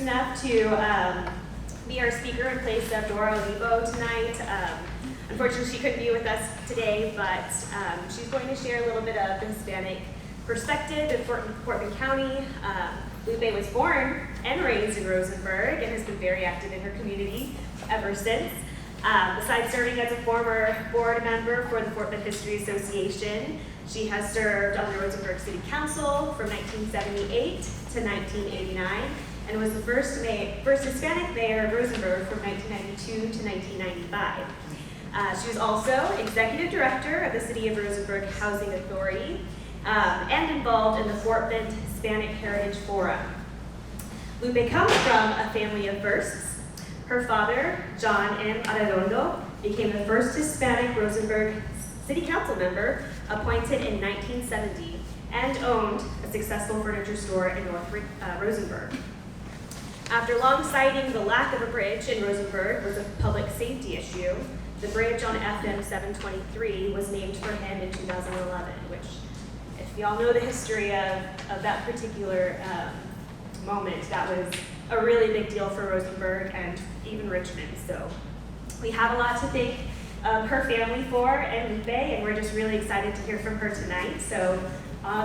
enough to be our speaker in place of Dora Olivo tonight. Unfortunately, she couldn't be with us today, but she's going to share a little bit of the Hispanic perspective in Fort Bend County. Lupe was born and raised in Rosenberg and has been very active in her community ever since. Besides serving as a former board member for the Fort Bend History Association, she has served on the Rosenberg City Council from 1978 to 1989 and was the first Hispanic mayor of Rosenberg from 1992 to 1995. She was also executive director of the City of Rosenberg Housing Authority and involved in the Fort Bend Hispanic Heritage Forum. Lupe comes from a family of firsts. Her father, John M. Arredondo, became the first Hispanic Rosenberg City Council member appointed in 1970 and owned a successful furniture store in North Rosenberg. After long citing the lack of a bridge in Rosenberg was a public safety issue, the bridge on FM 723 was named for him in 2011, which, if y'all know the history of that particular moment, that was a really big deal for Rosenberg and even Richmond. So we have a lot to thank her family for and Lupe, and we're just really excited to hear from her tonight. So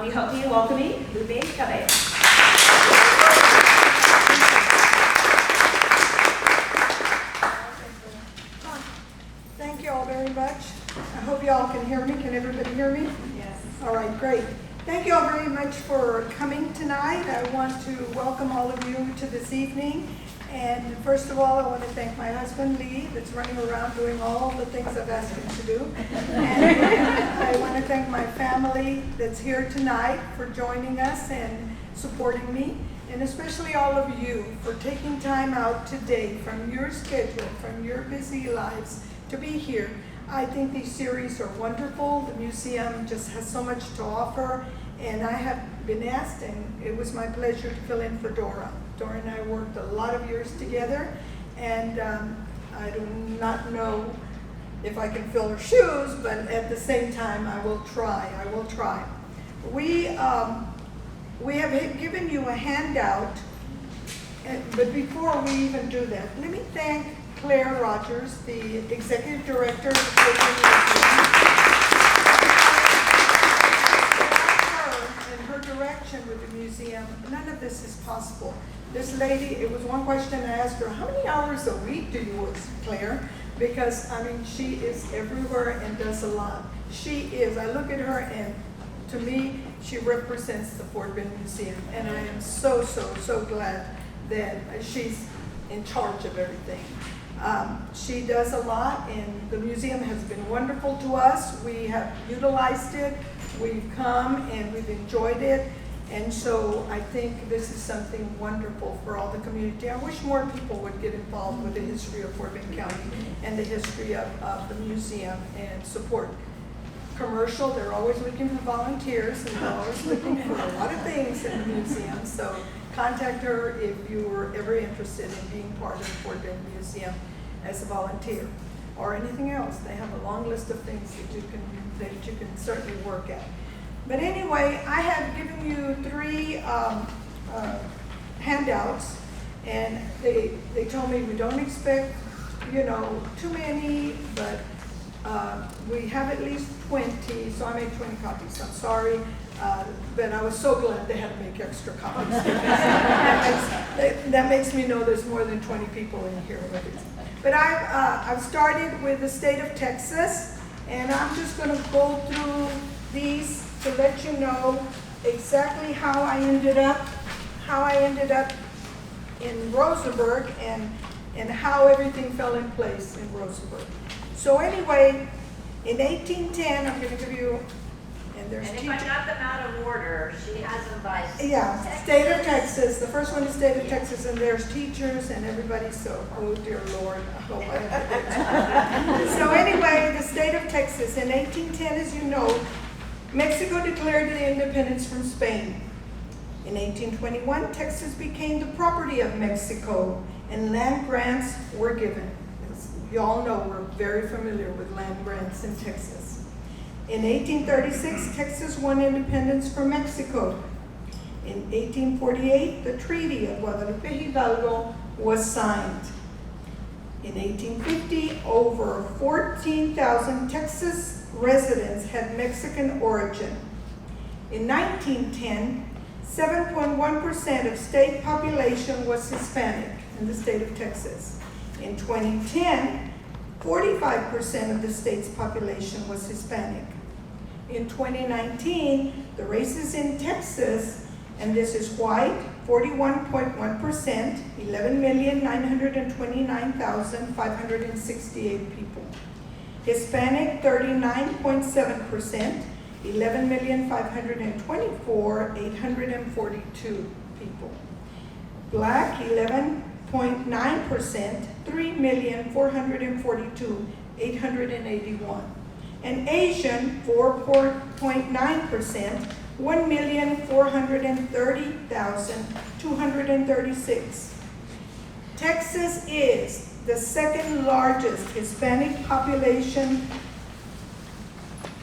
we hope you welcoming Lupe Cabello. Thank you all very much. I hope you all can hear me. Can everybody hear me? Yes. All right, great. Thank you all very much for coming tonight. I want to welcome all of you to this evening. And first of all, I want to thank my husband, Lee, that's running around doing all the things I've asked him to do. And I want to thank my family that's here tonight for joining us and supporting me. And especially all of you for taking time out today from your schedule, from your busy lives to be here. I think these series are wonderful. The museum just has so much to offer, and I have been asked, and it was my pleasure to fill in for Dora. Dora and I worked a lot of years together, and I do not know if I can fill her shoes, but at the same time, I will try. We have given you a handout, but before we even do that, let me thank Claire Rogers, the executive director of the Fort Bend Museum. Without her and her direction with the museum, none of this is possible. This lady, it was one question I asked her, how many hours a week do you work, Claire? Because, I mean, she is everywhere and does a lot. She is, I look at her and to me, she represents the Fort Bend Museum. And I am so glad that she's in charge of everything. She does a lot, and the museum has been wonderful to us. We have utilized it, we've come, and we've enjoyed it. And so I think this is something wonderful for all the community. I wish more people would get involved with the history of Fort Bend County and the history of the museum and support. Commercial, they're always looking for volunteers, and they're always looking for a lot of things in the museum. So contact her if you were ever interested in being part of the Fort Bend Museum as a volunteer or anything else. They have a long list of things that you can certainly work at. But anyway, I have given you 3 handouts, and they told me we don't expect, too many, but we have at least 20, so I made 20 copies. I'm sorry. But I was so glad they had to make extra copies. that makes me know there's more than 20 people in here with it. But I've started with the state of Texas, and I'm just going to go through these to let you know exactly how I ended up in Rosenberg and how everything fell in place in Rosenberg. So anyway, in 1810, I'm going to give you. And if I got them out of order, she has them by state of Texas. The first one is state of Texas, and there's teachers and everybody, so, oh dear Lord, I hope I have to. So anyway, the state of Texas, in 1810, as you know, Mexico declared the independence from Spain. In 1821, Texas became the property of Mexico, and land grants were given. As you all know, we're very familiar with land grants in Texas. In 1836, Texas won independence from Mexico. In 1848, the Treaty of Guadalupe Hidalgo was signed. In 1850, over 14,000 Texas residents had Mexican origin. In 1910, 7.1% of state population was Hispanic in the state of Texas. In 2010, 45% of the state's population was Hispanic. In 2019, the races in Texas, and this is white, 41.1%, 11,929,568 people. Hispanic, 39.7%, 11,524,842 people. Black, 11.9%, 3,442,881. And Asian, 4.9%, 1,430,236. Texas is the second largest Hispanic population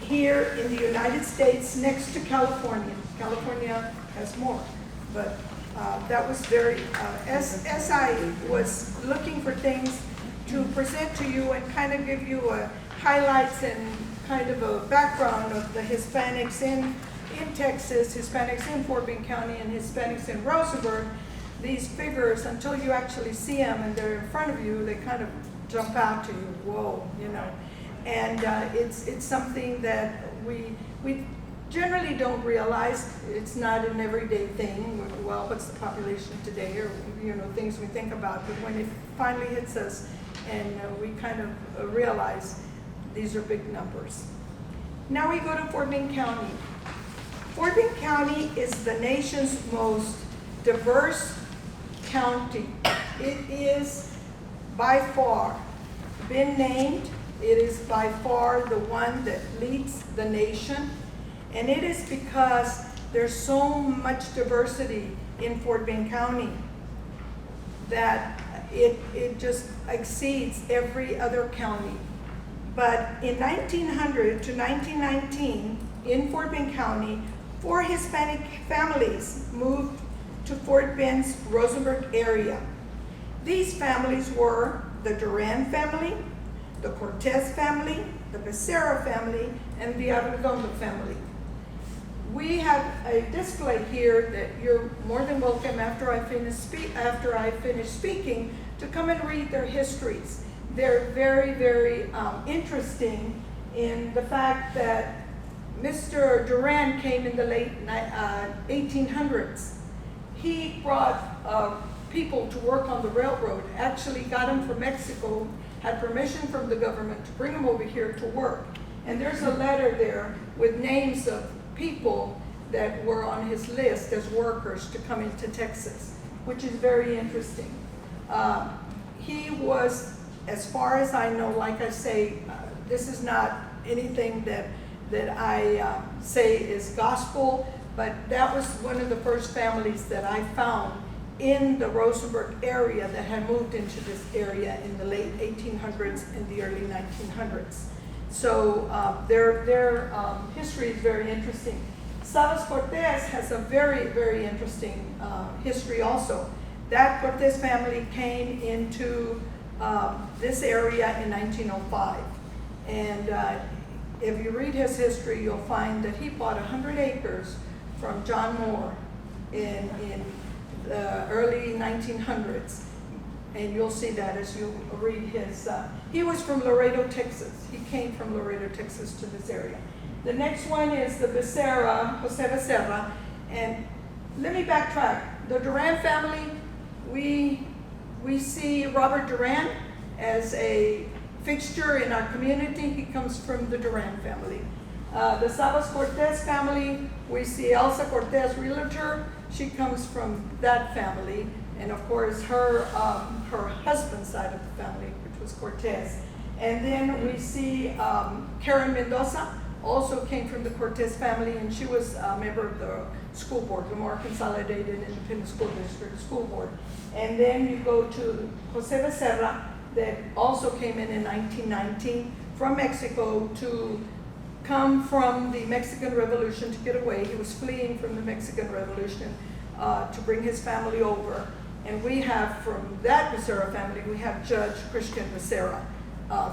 here in the United States, next to California. California has more, but that was very, as I was looking for things to present to you and kind of give you highlights and kind of a background of the Hispanics in Texas, Hispanics in Fort Bend County, and Hispanics in Rosenberg, these figures, until you actually see them and they're in front of you, they kind of jump out to you, whoa, you know. And it's something that we generally don't realize. It's not an everyday thing. Well, what's the population today, or things we think about. But when it finally hits us, and we kind of realize these are big numbers. Now we go to Fort Bend County. Fort Bend County is the nation's most diverse county. It is by far been named. It is by far the one that leads the nation. And it is because there's so much diversity in Fort Bend County that it just exceeds every other county. But in 1900 to 1919, in Fort Bend County, 4 Hispanic families moved to Fort Bend's Rosenberg area. These families were the Duran family, the Cortez family, the Becerra family, and the Arredondo family. We have a display here that you're more than welcome after I finish speaking to come and read their histories. They're very, very interesting in the fact that Mr. Duran came in the late 1800s. He brought people to work on the railroad, actually got them from Mexico, had permission from the government to bring them over here to work. And there's a letter there with names of people that were on his list as workers to come into Texas, which is very interesting. He was, as far as I know, like I say, this is not anything that I say is gospel, but that was one of the first families that I found in the Rosenberg area that had moved into this area in the late 1800s and the early 1900s. So their history is very interesting. Sabas Cortez has a very, very interesting history also. That Cortez family came into this area in 1905. And if you read his history, you'll find that he bought 100 acres from John Moore in the early 1900s. And you'll see that as you read his, he was from Laredo, Texas. He came from Laredo, Texas to this area. The next one is the Becerra, Jose Becerra. And let me backtrack. The Duran family, we see Robert Duran as a fixture in our community. He comes from the Duran family. The Sabas Cortez family, we see Elsa Cortez, realtor. She comes from that family. And of course, her husband's side of the family, which was Cortez. And then we see Karen Mendoza, also came from the Cortez family, and she was a member of the school board, the Lamar Consolidated Independent School District School Board. And then you go to Jose Becerra, that also came in 1919 from Mexico to come from the Mexican Revolution to get away. He was fleeing from the Mexican Revolution. to bring his family over. And we have, from that Becerra family, we have Judge Christian Becerra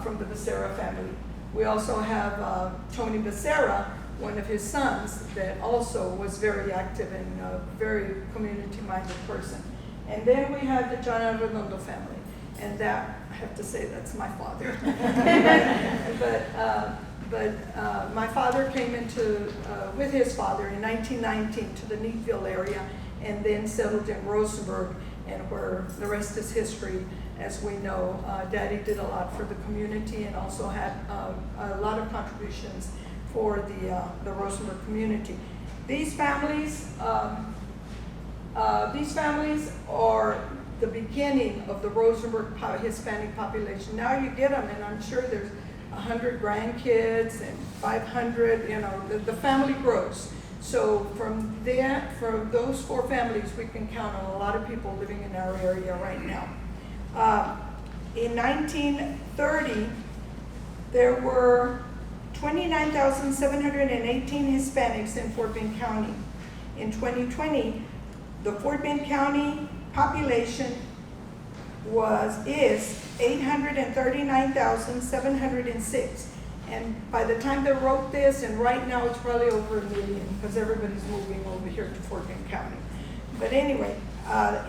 from the Becerra family. We also have Tony Becerra, one of his sons, that also was very active and a very community-minded person. And then we have the John Arredondo family, and that, I have to say, that's my father. but my father came into, with his father in 1919 to the Neatville area, and then settled in Rosenberg, and where the rest is history. As we know, Daddy did a lot for the community and also had a lot of contributions for the Rosenberg community. These families are the beginning of the Rosenberg Hispanic population. Now you get them, and I'm sure there's 100 grandkids and 500, you know, the family grows. So from those 4 families, we can count on a lot of people living in our area right now. In 1930, there were 29,718 Hispanics in Fort Bend County. In 2020, the Fort Bend County population is 839,706. And by the time they wrote this, and right now it's probably over 1 million, because everybody's moving over here to Fort Bend County. But anyway,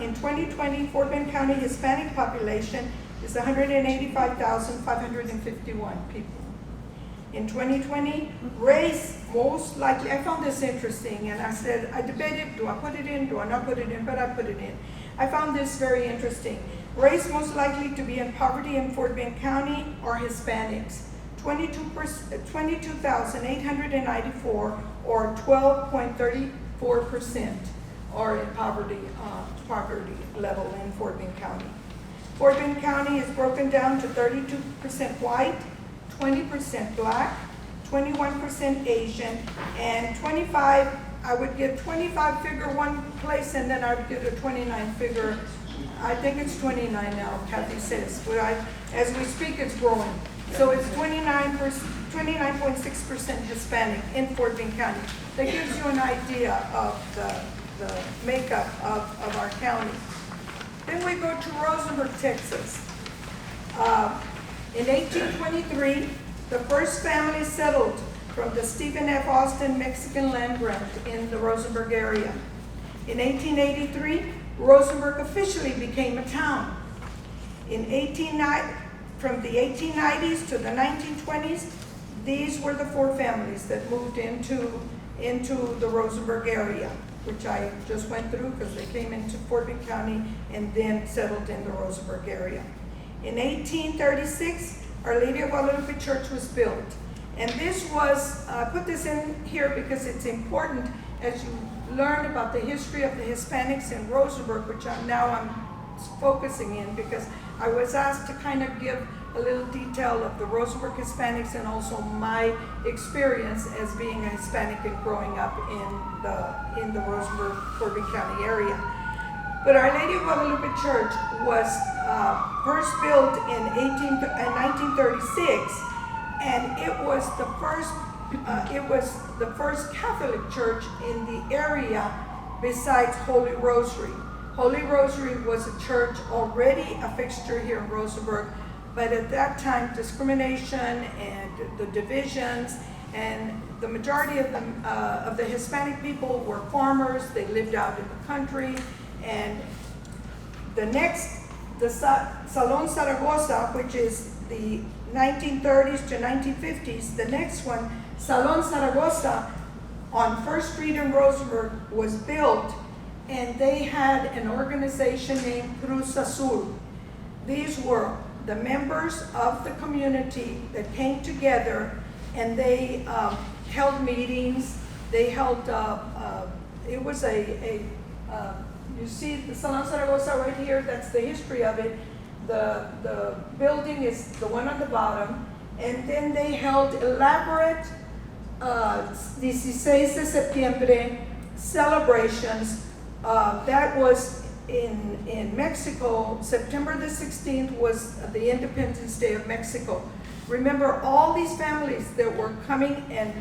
in 2020, Fort Bend County Hispanic population is 185,551 people. In 2020, race, most likely, I found this interesting, and I said, I debated, do I put it in, do I not put it in, but I put it in. I found this very interesting. Race most likely to be in poverty in Fort Bend County are Hispanics. 22,894, or 12.34%, are in poverty level in Fort Bend County. Fort Bend County is broken down to 32% white, 20% black, 21% Asian, and 25, I would give 25 figure one place, and then I would give a 29 figure, I think it's 29 now, Kathy says, but as we speak, it's growing. So it's 29.6% Hispanic in Fort Bend County. That gives you an idea of the makeup of our county. Then we go to Rosenberg, Texas. In 1823, the first family settled from the Stephen F. Austin Mexican land grant in the Rosenberg area. In 1883, Rosenberg officially became a town. From the 1890s to the 1920s, these were the 4 families that moved into the Rosenberg area, which I just went through because they came into Fort Bend County and then settled in the Rosenberg area. In 1836, Our Lady of Guadalupe Church was built. And this was, I put this in here because it's important as you learn about the history of the Hispanics in Rosenberg, which I'm focusing in because I was asked to kind of give a little detail of the Rosenberg Hispanics and also my experience as being a Hispanic and growing up in the Rosenberg, Fort Bend County area. But Our Lady of Guadalupe Church was first built in 1936, and it was the first Catholic church in the area besides Holy Rosary. Holy Rosary was a church already a fixture here in Rosenberg, but at that time discrimination and the divisions, and the majority of the Hispanic people were farmers. They lived out in the country, and the Salon Zaragoza, which is the 1930s to 1950s, the next one, Salon Zaragoza on 1st Street in Rosenberg, was built, and they had an organization named Cruz Azul. These were the members of the community that came together, and they held meetings. They held, it was you see the Salon Zaragoza right here, that's the history of it. The building is the one on the bottom, and then they held elaborate 16 de Septiembre celebrations. That was in Mexico. September the 16th was the Independence Day of Mexico. Remember, all these families that were coming and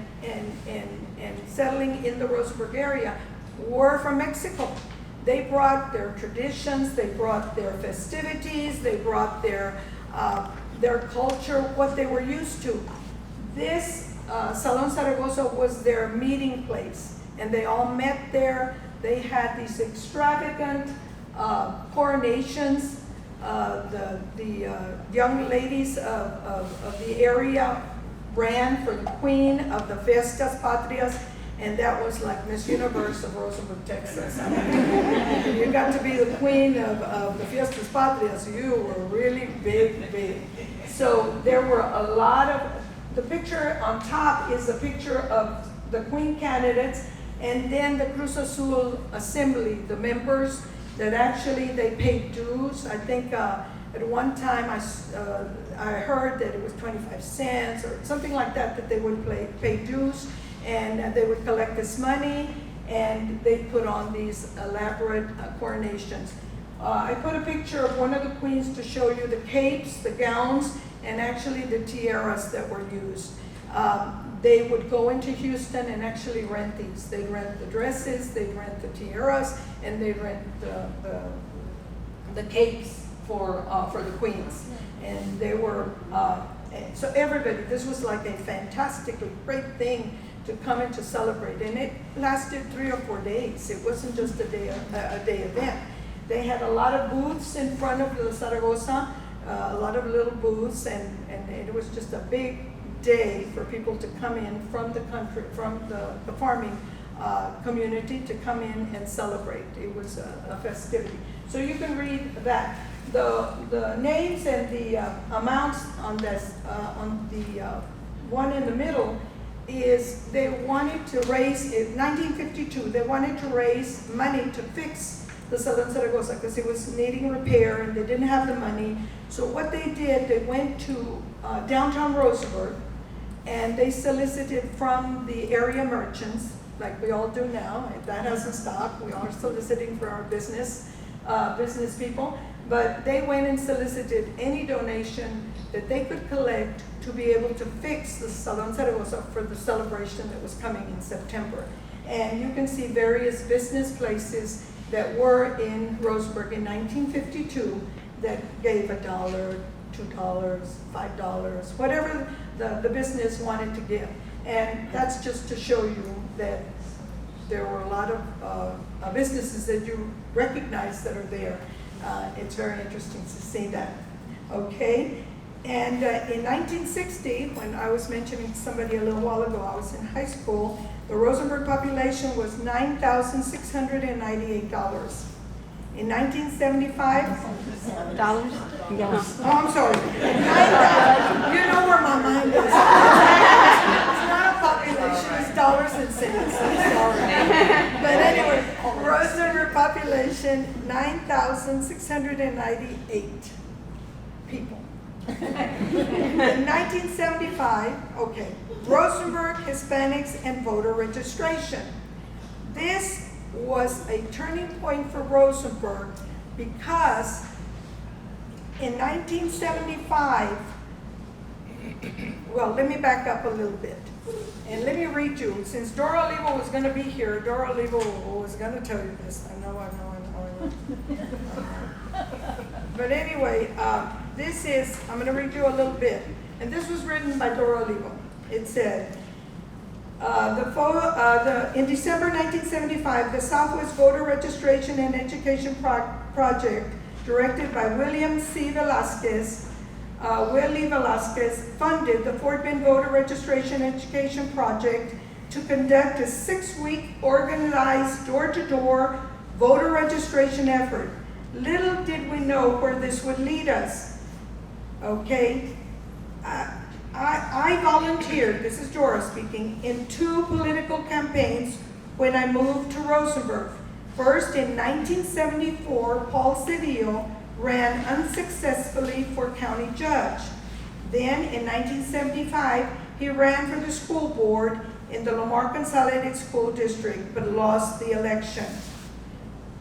settling in the Rosenberg area were from Mexico. They brought their traditions, they brought their festivities, they brought their culture, what they were used to. This Salon Zaragoza was their meeting place, and they all met there. They had these extravagant coronations. The young ladies of the area ran for the queen of the Fiestas Patrias, and that was like Miss Universe of Rosenberg, Texas. I mean, you got to be the queen of the Fiestas Patrias, you were really big. So there were a lot of, the picture on top is a picture of the queen candidates, and then the Cruz Azul Assembly, the members that actually they paid dues. I think at one time I heard that it was 25 cents or something like that they would pay dues, and they would collect this money, and they put on these elaborate coronations. I put a picture of one of the queens to show you the capes, the gowns, and actually the tiaras that were used. They would go into Houston and actually rent these. They'd rent the dresses, they'd rent the tiaras, and they'd rent the capes for the queens. And they were, so everybody, this was like a fantastically great thing to come and to celebrate. And it lasted 3 or 4 days. It wasn't just a day event. They had a lot of booths in front of the Zaragoza, a lot of little booths, and it was just a big day for people to come in from the country, from the farming community, to come in and celebrate. It was a festivity. So you can read that. The names and the amounts on this, on the one in the middle, is they wanted to raise, in 1952, they wanted to raise money to fix the Salon Zaragoza because it was needing repair and they didn't have the money. So what they did, they went to downtown Rosenberg, and they solicited from the area merchants, like we all do now. That hasn't stopped. We are soliciting for our business people. But they went and solicited any donation that they could collect to be able to fix the Salon Zaragoza for the celebration that was coming in September. And you can see various business places that were in Rosenberg in 1952 that gave $1, $2, $5, whatever the business wanted to give. And that's just to show you that there were a lot of businesses that you recognize that are there. It's very interesting to see that. Okay, and in 1960, when I was mentioning to somebody a little while ago, I was in high school, the Rosenberg population was $9,698. In 1975, Dollars? Yes. oh, I'm sorry, 9,000, you know where my mind is. It's not a population, it's dollars and cents, I'm sorry. But anyway, Rosenberg population, 9,698 people. In 1975, okay, Rosenberg, Hispanics, and voter registration. This was a turning point for Rosenberg because in 1975, well, let me back up a little bit. And let me read you, since Dora Olivo was going to be here, Dora Olivo was going to tell you this. I know. But anyway, this is, I'm going to read you a little bit. And this was written by Dora Olivo. It said, in December 1975, the Southwest Voter Registration and Education Project, directed by William C. Velasquez, Willie Velasquez, funded the Fort Bend Voter Registration Education Project to conduct a 6-week organized door-to-door voter registration effort. Little did we know where this would lead us. Okay, I volunteered, this is Dora speaking, in 2 political campaigns when I moved to Rosenberg. First, in 1974, Paul Cedillo ran unsuccessfully for county judge. Then, in 1975, he ran for the school board in the Lamar Consolidated School District, but lost the election.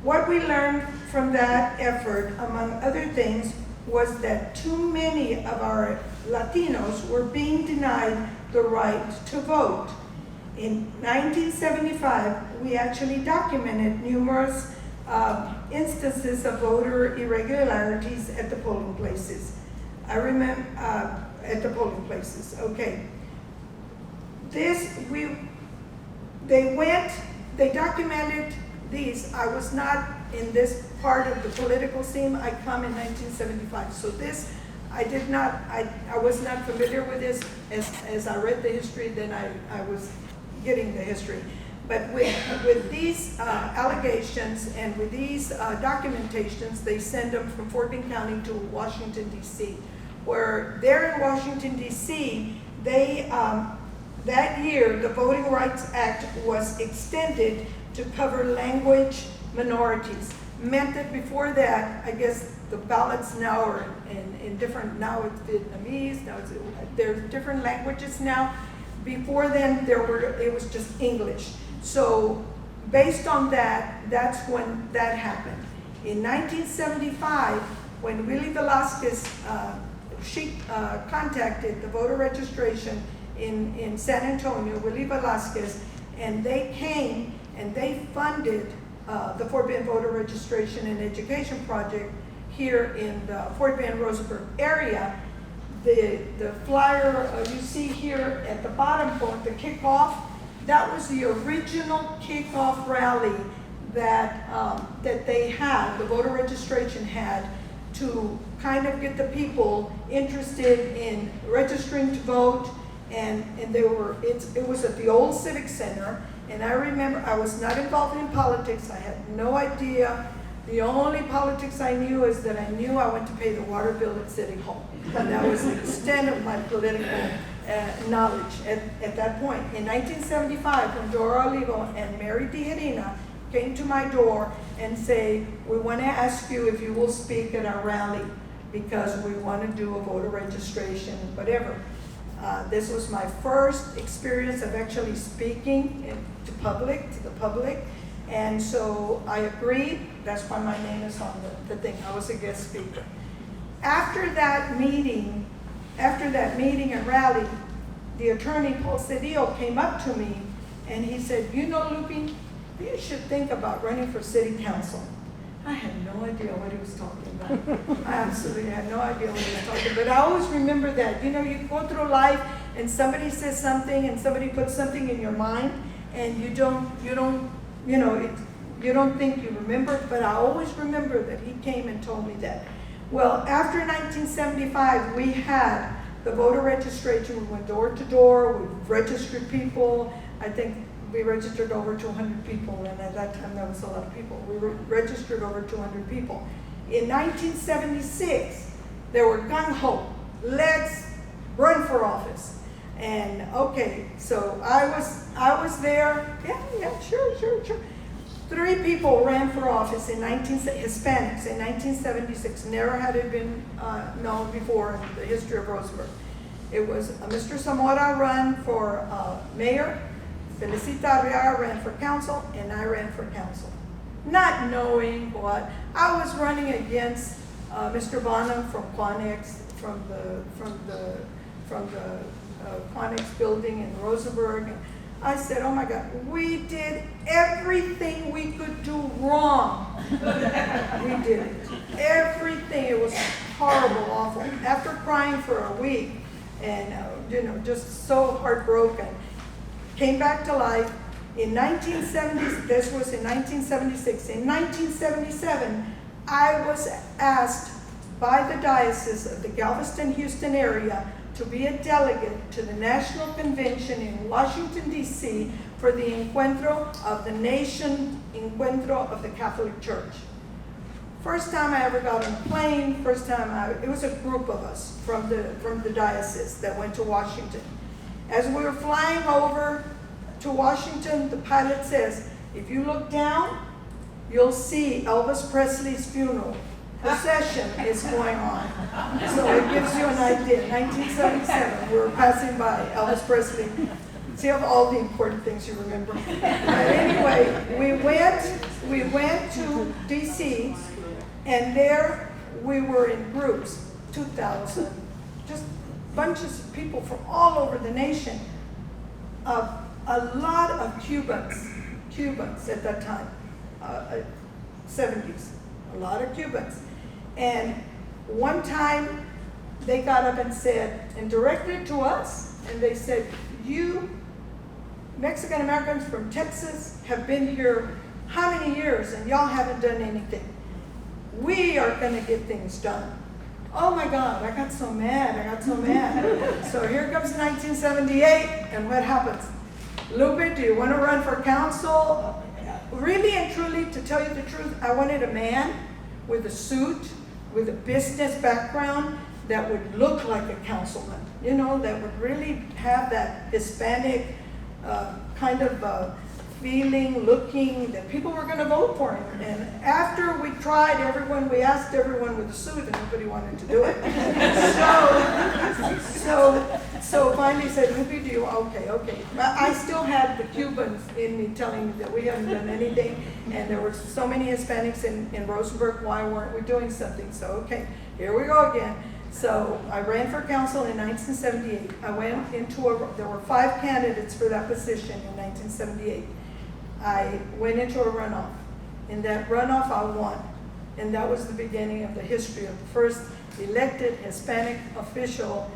What we learned from that effort, among other things, was that too many of our Latinos were being denied the right to vote. In 1975, we actually documented numerous instances of voter irregularities at the polling places. I remember, at the polling places, okay. They documented these. I was not in this part of the political scene. I come in 1975. So this, I was not familiar with this. As I read the history, then I was getting the history. But with these allegations and with these documentations, they send them from Fort Bend County to Washington, D.C., where there in Washington, D.C., they, that year, the Voting Rights Act was extended to cover language minorities. Meant that before that, I guess the ballots now are in different, now it's Vietnamese, now there's different languages now. Before then, it was just English. So based on that, that's when that happened. In 1975, when Willie Velasquez, she contacted the voter registration in San Antonio, Willie Velasquez, and they came and they funded the Fort Bend Voter Registration and Education Project here in the Fort Bend Rosenberg area. The flyer you see here at the bottom point, the kickoff, that was the original kickoff rally that they had, the voter registration had, to kind of get the people interested in registering to vote. And it was at the old Civic Center. And I remember I was not involved in politics. I had no idea. The only politics I knew is that I knew I went to pay the water bill at City Hall. And that was the extent of my political knowledge at that point. In 1975, when Dora Olivo and Mary Tijerina came to my door and say, we want to ask you if you will speak at our rally because we want to do a voter registration, whatever. This was my first experience of actually speaking to the public. And so I agreed. That's why my name is on the thing. I was a guest speaker. After that meeting and rally, the attorney, Paul Cedillo, came up to me and he said, you know, Lupe, you should think about running for city council. I had no idea what he was talking about. I absolutely had no idea what he was talking about. But I always remember that. You know, you go through life and somebody says something and somebody puts something in your mind and you don't think you remember, but I always remember that he came and told me that. Well, after 1975, we had the voter registration. We went door to door, we registered people. I think we registered over 200 people, and at that time that was a lot of people. We registered over 200 people. In 1976, there were gung-ho, let's run for office. And okay, so I was there, yeah, sure. 3 people ran for office Hispanics in 1976. Never had it been known before in the history of Rosenberg. It was Mr. Zamora ran for mayor, Felicita Arriaga ran for council, and I ran for council. Not knowing what, I was running against Mr. Bonham from Quanex, from the Quanex building in Rosenberg. And I said, oh my God, we did everything we could do wrong. We did it. Everything. It was horrible, awful. After crying for a week and, just so heartbroken, came back to life. In 1970, this was in 1976. In 1977, I was asked by the Diocese of the Galveston-Houston area to be a delegate to the National Convention in Washington, D.C. for the Encuentro of the Nation, Encuentro of the Catholic Church. First time I ever got on a plane, it was a group of us from the diocese that went to Washington. As we were flying over to Washington, the pilot says, if you look down, you'll see Elvis Presley's funeral procession is going on. So it gives you an idea. 1977, we were passing by Elvis Presley. See all the important things you remember. But anyway, we went to DC, and there we were in groups, 2,000, just bunches of people from all over the nation. A lot of Cubans at that time. 70s, a lot of Cubans. And one time they got up and said, and directed it to us, and they said, you Mexican Americans from Texas have been here how many years and y'all haven't done anything. We are gonna get things done. Oh my God, I got so mad. So here comes 1978, and what happens? Lupe, do you want to run for council? Really and truly, to tell you the truth, I wanted a man with a suit, with a business background that would look like a councilman, you know, that would really have that Hispanic kind of feeling, looking, that people were going to vote for him. And after we tried we asked everyone with a suit, and nobody wanted to do it. So finally said, Lupe, do you, okay. But I still had the Cubans in me telling me that we haven't done anything, and there were so many Hispanics in Rosenberg, why weren't we doing something? So, okay, here we go again. So I ran for council in 1978. I went into there were 5 candidates for that position in 1978. I went into a runoff. In that runoff, I won. And that was the beginning of the history of the first elected Hispanic official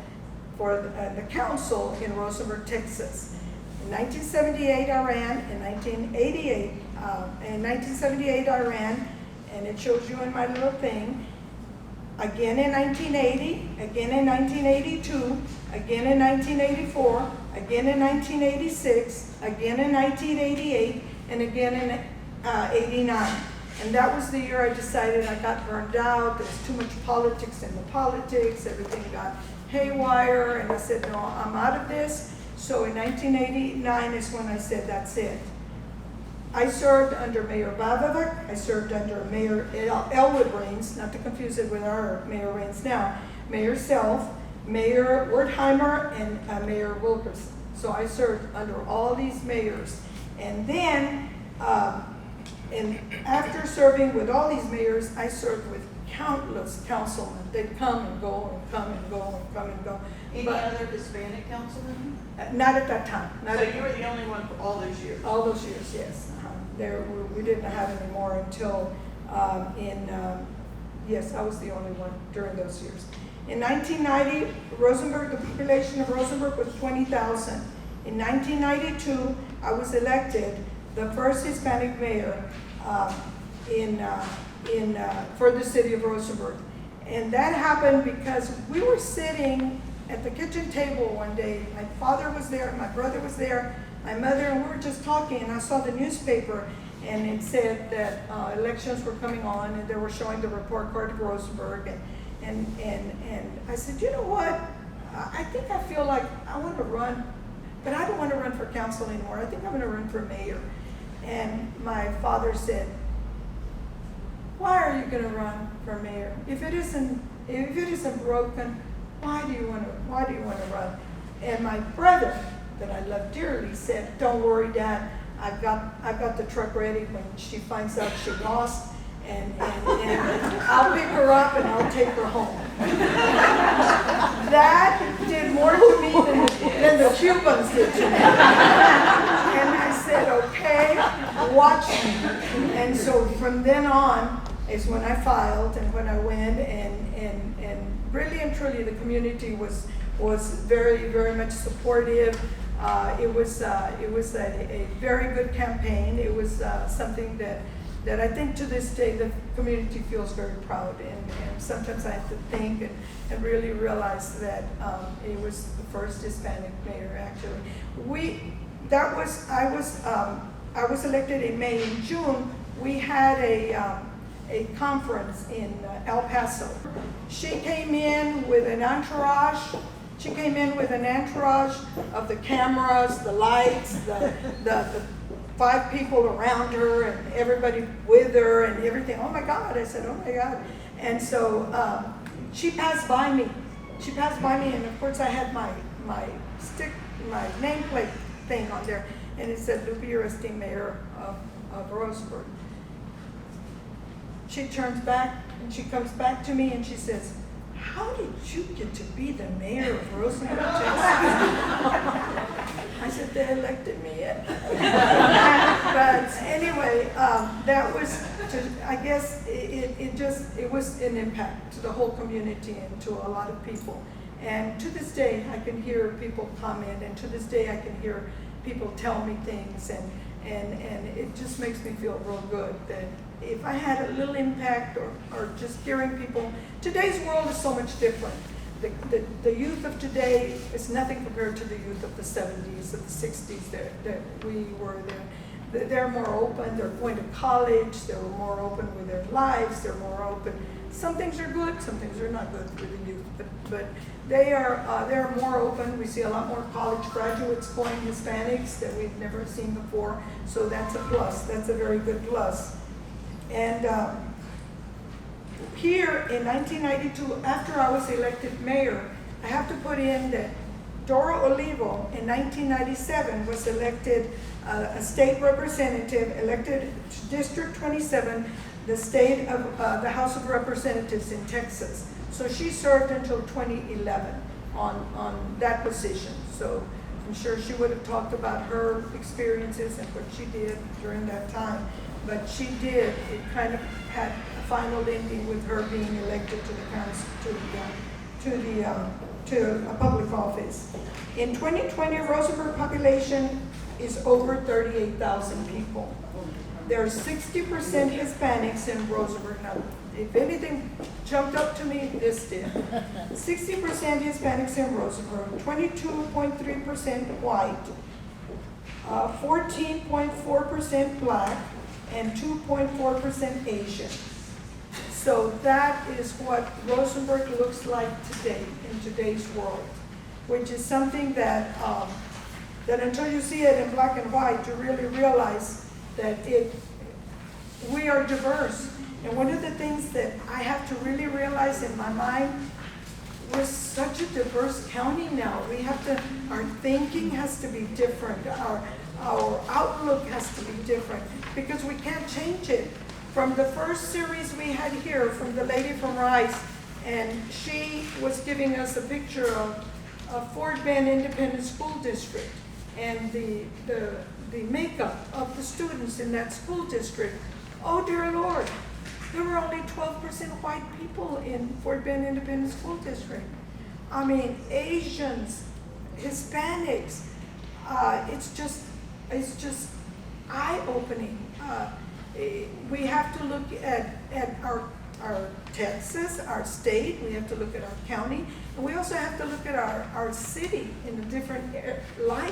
for the council in Rosenberg, Texas. In 1978, I ran. In 1978, I ran, and it shows you in my little thing. Again in 1980, again in 1982, again in 1984, again in 1986, again in 1988, and again in 89. And that was the year I decided I got burned out. There was too much politics in the politics. Everything got haywire, and I said, no, I'm out of this. So in 1989 is when I said, that's it. I served under Mayor Babovic. I served under Mayor Elwood Rains, not to confuse it with our Mayor Rains now, Mayor Self, Mayor Wertheimer, and Mayor Wilkerson. So I served under all these mayors. And then, and after serving with all these mayors, I served with countless councilmen. They'd come and go and come and go and come and go. Any other Hispanic councilman? Not at that time. So you were the only one for all those years? All those years, yes. We didn't have any more until yes, I was the only one during those years. In 1990, Rosenberg, the population of Rosenberg was 20,000. In 1992, I was elected the first Hispanic mayor for the city of Rosenberg. And that happened because we were sitting at the kitchen table one day. My father was there, my brother was there, my mother, and we were just talking, and I saw the newspaper, and it said that elections were coming on, and they were showing the report card of Rosenberg, and I said, you know what, I think I feel like I want to run, but I don't want to run for council anymore. I think I'm going to run for mayor. And my father said, why are you going to run for mayor? If it isn't broken, why do you want to run? And my brother, that I love dearly, said, don't worry, Dad, I've got the truck ready when she finds out she lost, and I'll pick her up and I'll take her home. That did more to me than the Cubans did to me. And I said, okay, watch me. And so from then on is when I filed and when I went, and really and truly the community was very, very much supportive. It was a very good campaign. It was something that I think to this day the community feels very proud, and sometimes I have to think and really realize that it was the first Hispanic mayor. Actually, I was elected in May. In June, we had a conference in El Paso. She came in with an entourage. She came in with an entourage of the cameras, the lights, the 5 people around her, and everybody with her, and everything. Oh my God! I said, oh my God! And so she passed by me. And of course I had my nameplate thing on there, and it said, Lupe, you're esteemed mayor of Rosenberg. She turns back and she comes back to me and she says, how did you get to be the mayor of Rosenberg, Texas? I said, they elected me in. But anyway, that was, I guess, it was an impact to the whole community and to a lot of people. And to this day, I can hear people comment, and to this day, I can hear people tell me things, and it just makes me feel real good that if I had a little impact or just hearing people, today's world is so much different. The youth of today is nothing compared to the youth of the 70s, of the 60s that we were there. They're more open, they're going to college, they're more open with their lives, they're more open. Some things are good, some things are not good for the youth, but they're more open. We see a lot more college graduates going Hispanics that we've never seen before, so that's a plus, that's a very good plus. And here in 1992, after I was elected mayor, I have to put in that Dora Olivo in 1997 was elected a state representative, elected to District 27, the state of the House of Representatives in Texas. So she served until 2011 on that position. So I'm sure she would have talked about her experiences and what she did during that time. But she did, it kind of had a final ending with her being elected to the council, to a public office. In 2020, Rosenberg population is over 38,000 people. There are 60% Hispanics in Rosenberg. Now, if anything jumped up to me, this did. 60% Hispanics in Rosenberg, 22.3% white, 14.4% black, and 2.4% Asian. So that is what Rosenberg looks like today, in today's world, which is something that, that until you see it in black and white, you really realize that we are diverse. And one of the things that I have to really realize in my mind, we're such a diverse county now. We have to, our thinking has to be different. Our outlook has to be different because we can't change it. From the first series we had here from the lady from Rice, and she was giving us a picture of Fort Bend Independent School District and the makeup of the students in that school district. Oh dear Lord, there were only 12% white people in Fort Bend Independent School District. I mean, Asians, Hispanics, it's just eye-opening. We have to look at our Texas, our state, we have to look at our county, and we also have to look at our city in a different light.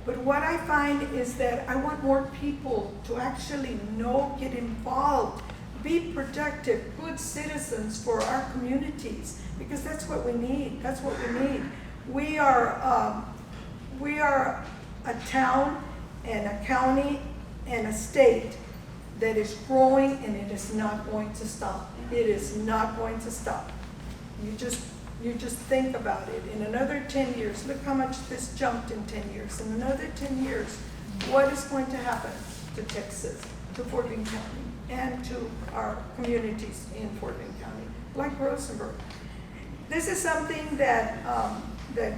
But what I find is that I want more people to actually know, get involved, be productive, good citizens for our communities, because that's what we need. That's what we need. We are a town and a county and a state that is growing, and it is not going to stop. It is not going to stop. You just think about it. In another 10 years, look how much this jumped in 10 years. In another 10 years, what is going to happen to Texas, to Fort Bend County, and to our communities in Fort Bend County, like Rosenberg? This is something that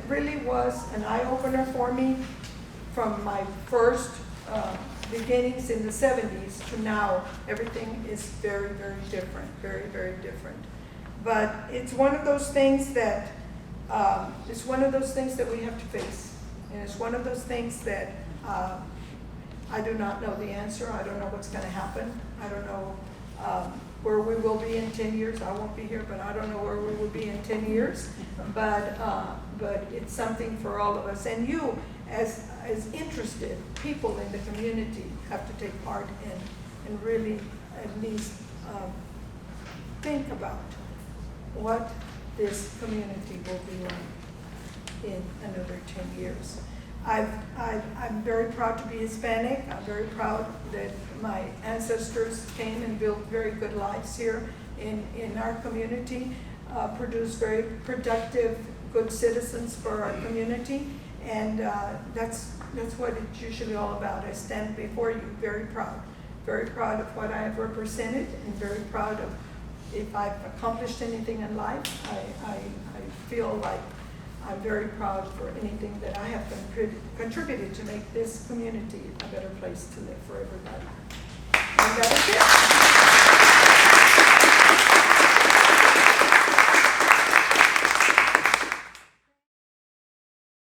really was an eye-opener for me from my first beginnings in the 70s to now. Everything is very, very different, very, very different. But it's one of those things that we have to face, and it's one of those things that I do not know the answer. I don't know what's going to happen. I don't know where we will be in 10 years. I won't be here, but I don't know where we will be in 10 years. But it's something for all of us, and you, as interested people in the community, have to take part in and really at least think about what this community will be like in another 10 years. I'm very proud to be Hispanic. I'm very proud that my ancestors came and built very good lives here in our community, produced very productive, good citizens for our community, and that's what it's usually all about. I stand before you very proud of what I have represented, and very proud of if I've accomplished anything in life. I feel like I'm very proud for anything that I have contributed to make this community a better place to live for everybody. And that is it.